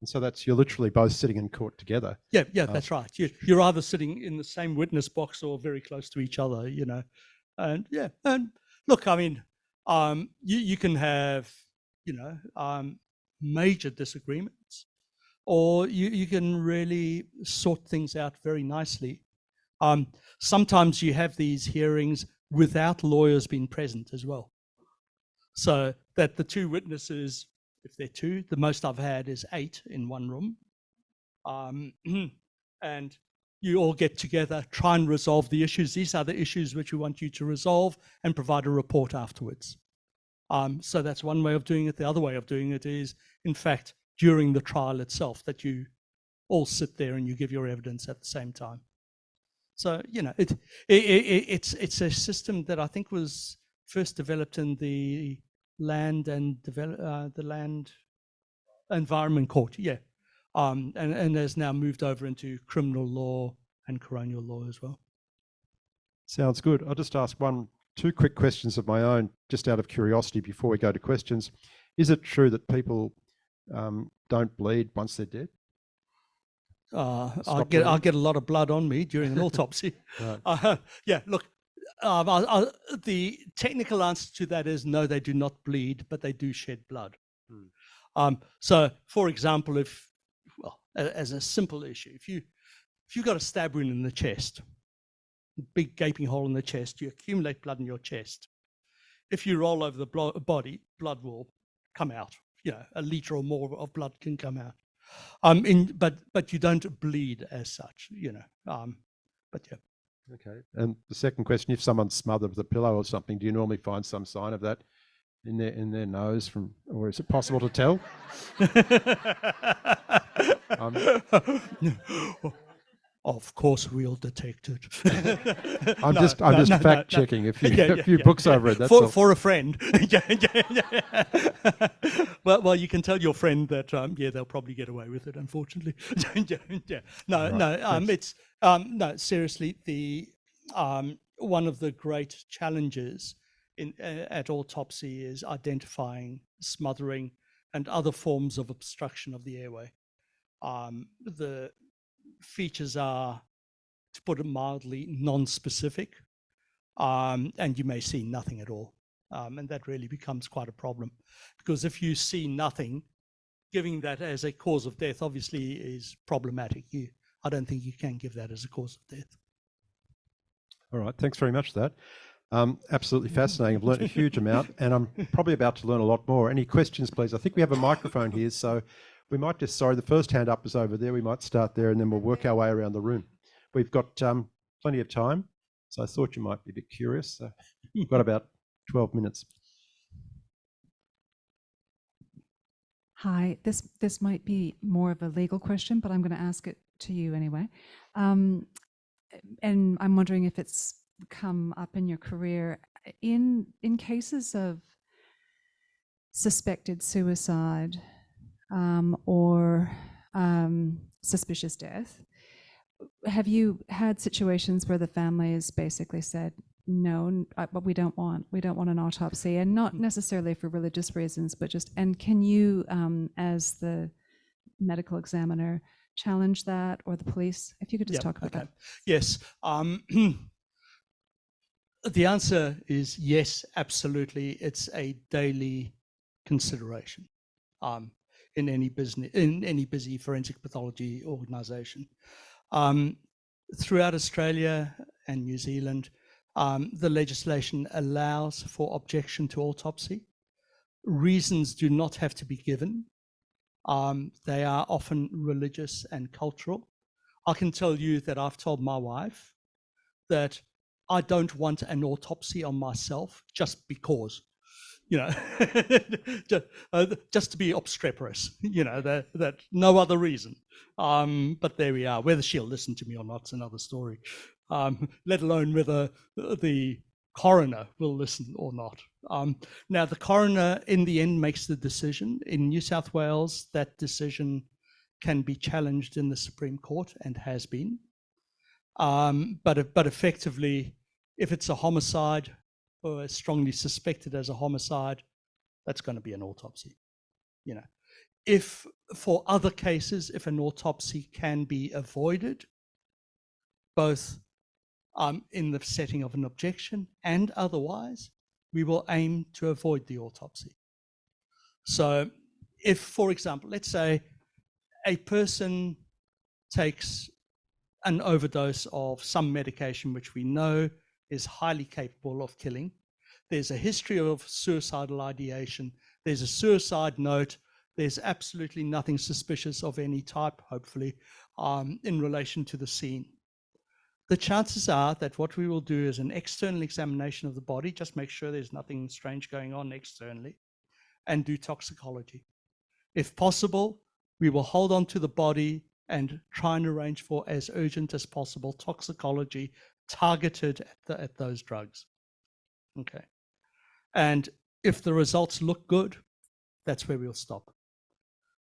And so you're literally both sitting in court together. Yeah, that's right. You're either sitting in the same witness box or very close to each other, And look, I mean, you can have, major disagreements, or you can really sort things out very nicely. Sometimes you have these hearings without lawyers being present as well, so that the two witnesses, if they're two, the most I've had is 8 in one room, and you all get together, try and resolve the issues. These are the issues which we want you to resolve, and provide a report afterwards. So that's one way of doing it. The other way of doing it is, in fact, during the trial itself, that you all sit there and you give your evidence at the same time. So, it's a system that I think was first developed in the Land Environment Court, and has now moved over into criminal law and coronial law as well. Sounds good. I'll just ask two quick questions of my own, just out of curiosity before we go to questions. Is it true that people don't bleed once they're dead? I'll get a lot of blood on me during an autopsy. Right. Look, the technical answer to that is no, they do not bleed, but they do shed blood. So, for example, as a simple issue, if you've got a stab wound in the chest, big gaping hole in the chest, you accumulate blood in your chest. If you roll over the body, blood will come out. A litre or more of blood can come out. But you don't bleed as such. But yeah. Okay. And the second question: if someone's smothered with a pillow or something, do you normally find some sign of that in their nose or is it possible to tell? Of course, we'll detect it. I'm just fact checking. If you books I've read, that's for a friend. Well, you can tell your friend that they'll probably get away with it. Unfortunately, No. Seriously, the one of the great challenges at autopsy is identifying smothering and other forms of obstruction of the airway. The features are, to put it mildly, non-specific, and you may see nothing at all. And that really becomes quite a problem, because if you see nothing, giving that as a cause of death obviously is problematic. I don't think you can give that as a cause of death. All right, thanks very much for that. Absolutely fascinating. I've learned a huge amount, and I'm probably about to learn a lot more. Any questions, please? I think we have a microphone here, so we might just, the first hand up is over there. We might start there, and then we'll work our way around the room. We've got plenty of time, so I thought you might be a bit curious. So we've got about 12 minutes. Hi, this might be more of a legal question, but I'm going to ask it to you anyway. And I'm wondering if it's come up in your career in cases of suspected suicide or suspicious death. Have you had situations where the family has basically said, no, but we don't want an autopsy, and not necessarily for religious reasons, but just, and can you, as the medical examiner, challenge that, or the police? If you could just talk about that. Yes. The answer is yes, absolutely. It's a daily consideration in any business, in any busy forensic pathology organization. Throughout Australia and New Zealand, the legislation allows for objection to autopsy. Reasons do not have to be given. They are often religious and cultural. I can tell you that I've told my wife that I don't want an autopsy on myself just because, just to be obstreperous, that no other reason. But there we are. Whether she'll listen to me or not is another story. Let alone whether the coroner will listen or not. Now, the coroner in the end makes the decision. In New South Wales, that decision can be challenged in the Supreme Court and has been. But effectively, if it's a homicide or is strongly suspected as a homicide, that's going to be an autopsy. You know, if for other cases, if an autopsy can be avoided, both in the setting of an objection and otherwise, we will aim to avoid the autopsy. So if, for example, let's say a person takes an overdose of some medication which we know is highly capable of killing, there's a history of suicidal ideation, there's a suicide note, there's absolutely nothing suspicious of any type, hopefully, in relation to the scene. The chances are that what we will do is an external examination of the body, just make sure there's nothing strange going on externally, and do toxicology. If possible, we will hold on to the body and try and arrange for as urgent as possible toxicology targeted at those drugs. Okay. And if the results look good, that's where we'll stop.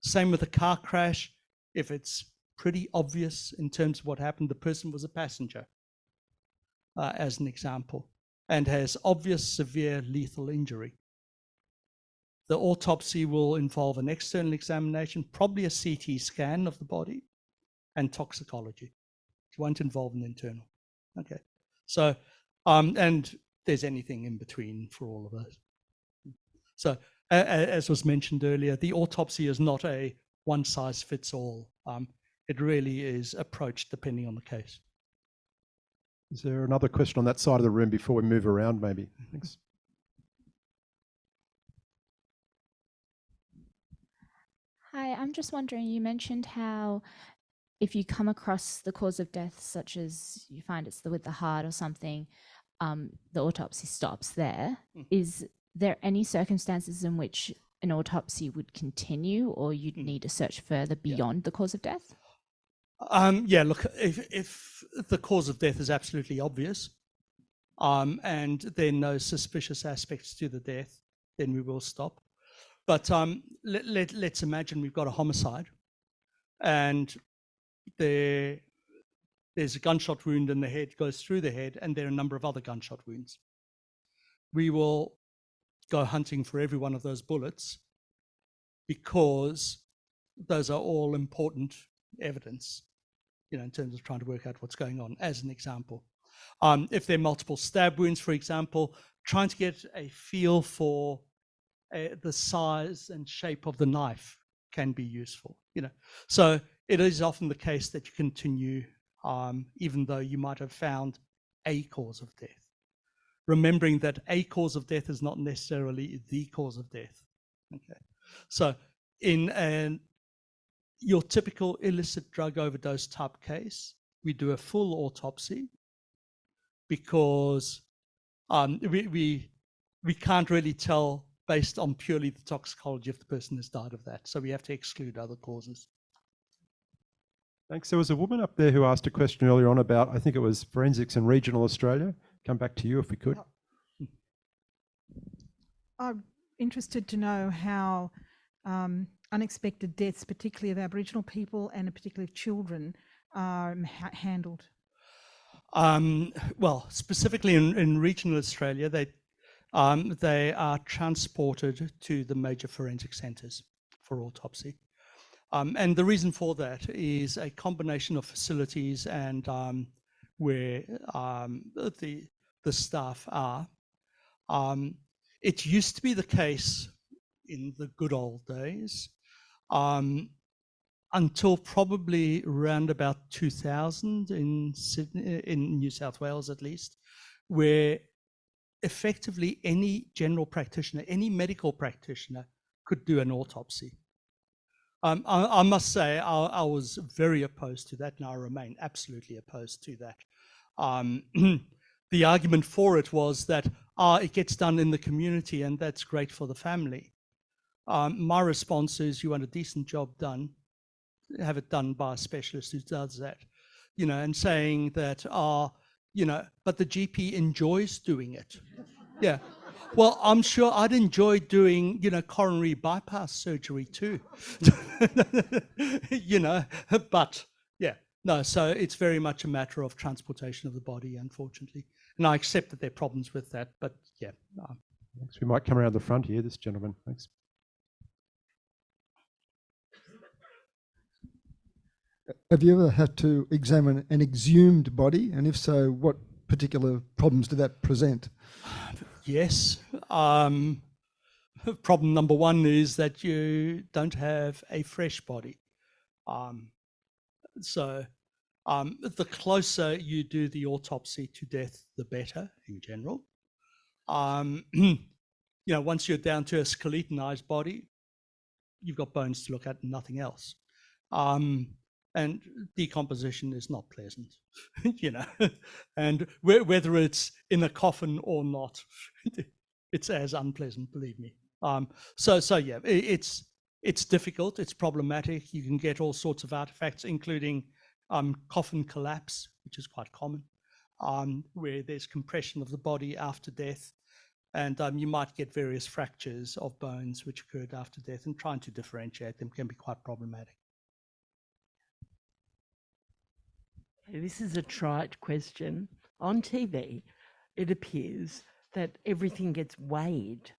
Same with a car crash. If it's pretty obvious in terms of what happened, the person was a passenger, as an example, and has obvious severe lethal injury. The autopsy will involve an external examination, probably a CT scan of the body, and toxicology. It won't involve an internal. Okay. So, and there's anything in between for all of those. So, as was mentioned earlier, the autopsy is not a one-size-fits-all. It really is approached depending on the case. Is there another question on that side of the room before we move around, maybe? Thanks. Hi, I'm just wondering, you mentioned how if you come across the cause of death, such as you find it's with the heart or something, the autopsy stops there. Is there any circumstances in which an autopsy would continue, or you'd need to search further beyond the cause of death? Yeah, look, if the cause of death is absolutely obvious, and there are no suspicious aspects to the death, then we will stop. But let's imagine we've got a homicide, and there's a gunshot wound in the head, goes through the head, and there are a number of other gunshot wounds. We will go hunting for every one of those bullets because those are all important evidence, in terms of trying to work out what's going on, as an example. If there are multiple stab wounds, for example, trying to get a feel for the size and shape of the knife can be useful, So it is often the case that you continue, even though you might have found a cause of death. Remembering that a cause of death is not necessarily the cause of death. Okay, so in your typical illicit drug overdose type case, we do a full autopsy because we can't really tell based on purely the toxicology if the person has died of that. So we have to exclude other causes. Thanks. There was a woman up there who asked a question earlier on about, I think it was forensics in regional Australia. Come back to you if we could. I'm interested to know how unexpected deaths, particularly of Aboriginal people and particularly of children, are handled. Well, specifically in regional Australia, they are transported to the major forensic centres for autopsy. And the reason for that is a combination of facilities and where the staff are. It used to be the case in the good old days, until probably around about 2000 in Sydney, in New South Wales at least, where effectively any general practitioner, any medical practitioner could do an autopsy. I must say I was very opposed to that, and I remain absolutely opposed to that. The argument for it was that it gets done in the community and that's great for the family. My response is, you want a decent job done, have it done by a specialist who does that, and saying that, but the GP enjoys doing it. Yeah, Well, I'm sure I'd enjoy doing, coronary bypass surgery too. But yeah, no, so it's very much a matter of transportation of the body, unfortunately. And I accept that there are problems with that, but yeah. Thanks. We might come around the front here, this gentleman. Thanks. Have you ever had to examine an exhumed body? And if so, what particular problems did that present? Yes. Problem number one is that you don't have a fresh body. So the closer you do the autopsy to death, the better in general. Once you're down to a skeletonized body, you've got bones to look at and nothing else. And decomposition is not pleasant, and whether it's in a coffin or not, it's as unpleasant, believe me. So yeah, it's difficult, it's problematic. You can get all sorts of artifacts, including coffin collapse, which is quite common, where there's compression of the body after death. And you might get various fractures of bones which occurred after death, and trying to differentiate them can be quite problematic. This is a trite question. On TV, it appears that everything gets weighed.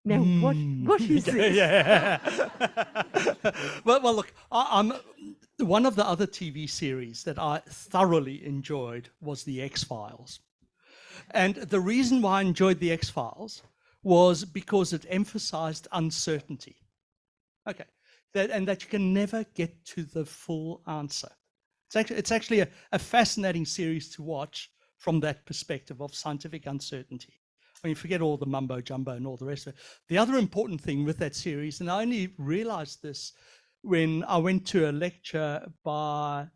Now, what is this? Yeah. well, look, I'm one of the other TV series that I thoroughly enjoyed was The X-Files. And the reason why I enjoyed The X-Files was because it emphasized uncertainty. Okay, that you can never get to the full answer. It's actually a fascinating series to watch from that perspective of scientific uncertainty. I mean, forget all the mumbo jumbo and all the rest of it. The other important thing with that series, and I only realized this when I went to a lecture by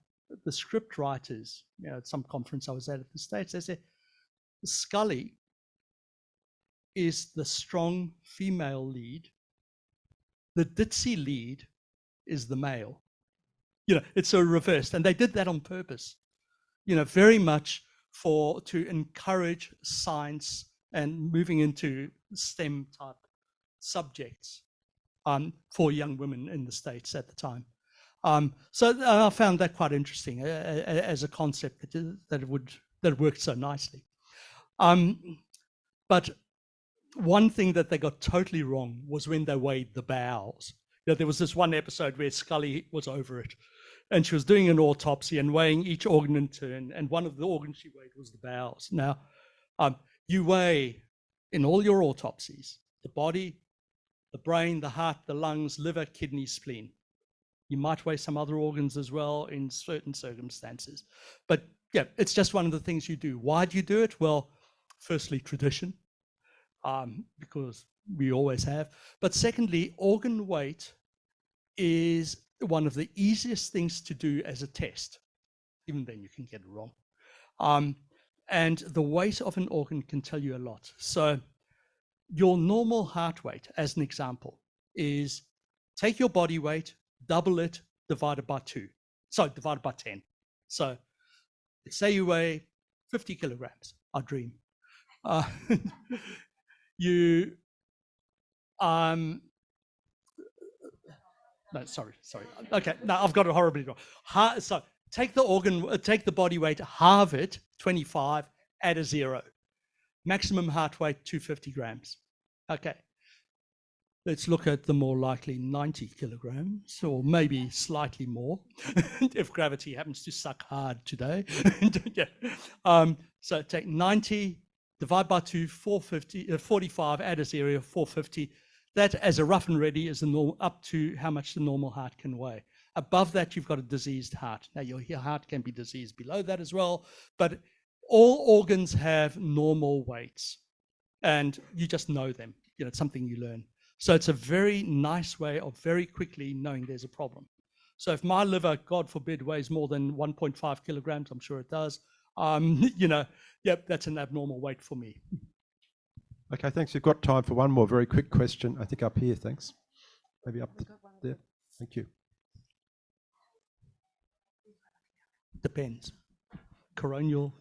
the script writers, at some conference I was at the States, they said, Scully is the strong female lead. The ditzy lead is the male. It's so reversed. And they did that on purpose, very much to encourage science and moving into STEM type subjects for young women in the States at the time. So I found that quite interesting as a concept that worked so nicely. But one thing that they got totally wrong was when they weighed the bowels. There was this one episode where Scully was over it, and she was doing an autopsy and weighing each organ in turn, and one of the organs she weighed was the bowels. Now, you weigh in all your autopsies the body, the brain, the heart, the lungs, liver, kidney, spleen. You might weigh some other organs as well in certain circumstances. But yeah, it's just one of the things you do. Why do you do it? Well, firstly, tradition, because we always have. But secondly, organ weight is one of the easiest things to do as a test. Even then you can get it wrong. And the weight of an organ can tell you a lot. So your normal heart rate, as an example, is take your body weight, double it, divided by 2. So divided by 10. So say you weigh 50 kilograms, I dream. No, sorry. Okay, no, I've got it horribly wrong. So take the body weight, halve it, 25, add a 0. Maximum heart weight, 250 grams. Okay. Let's look at the more likely 90 kilograms, or maybe slightly more, if gravity happens to suck hard today. Yeah. So take 90, divide by 2, 450, 45, add a 0, 450. That, as a rough and ready, is up to how much the normal heart can weigh. Above that, you've got a diseased heart. Now, your heart can be diseased below that as well, but all organs have normal weights, and you just know them. It's something you learn. So it's a very nice way of very quickly knowing there's a problem. So if my liver, God forbid, weighs more than 1.5 kilograms, I'm sure it does, yep, that's an abnormal weight for me. Okay, thanks. We've got time for one more very quick question. I think up here, thanks. Maybe up there. Thank you. Depends. Coronial.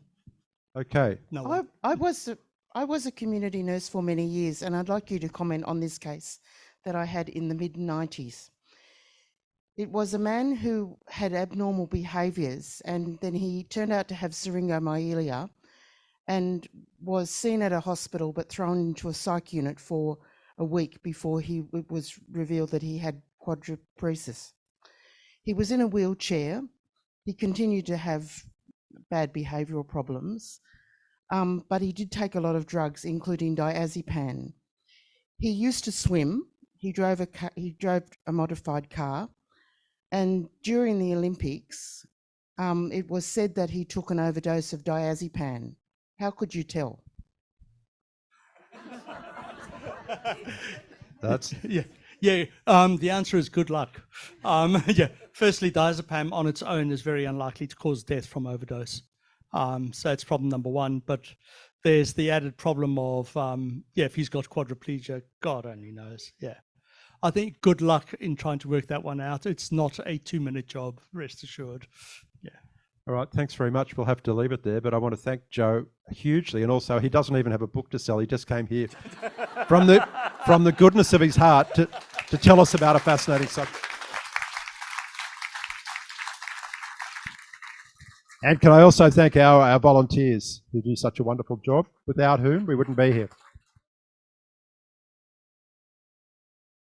Okay. No. I was I was a community nurse for many years, and I'd like you to comment on this case that I had in the mid-90s. It was a man who had abnormal behaviours, and then he turned out to have syringomyelia and was seen at a hospital but thrown into a psych unit for a week before it was revealed that he had quadripresis. He was in a wheelchair. He continued to have bad behavioural problems, but he did take a lot of drugs, including diazepam. He used to swim. He drove a modified car. And during the Olympics, it was said that he took an overdose of diazepam. How could you tell? That's Yeah. The answer is good luck. Yeah. Firstly, diazepam on its own is very unlikely to cause death from overdose. So it's problem number one. But there's the added problem of, if he's got quadriplegia, God only knows. Yeah. I think good luck in trying to work that one out. It's not a 2-minute job, rest assured. Yeah. all right. Thanks very much. We'll have to leave it there. But I want to thank Joe hugely. And also, he doesn't even have a book to sell. He just came here from the goodness of his heart to tell us about a fascinating subject. And can I also thank our volunteers who do such a wonderful job, without whom we wouldn't be here.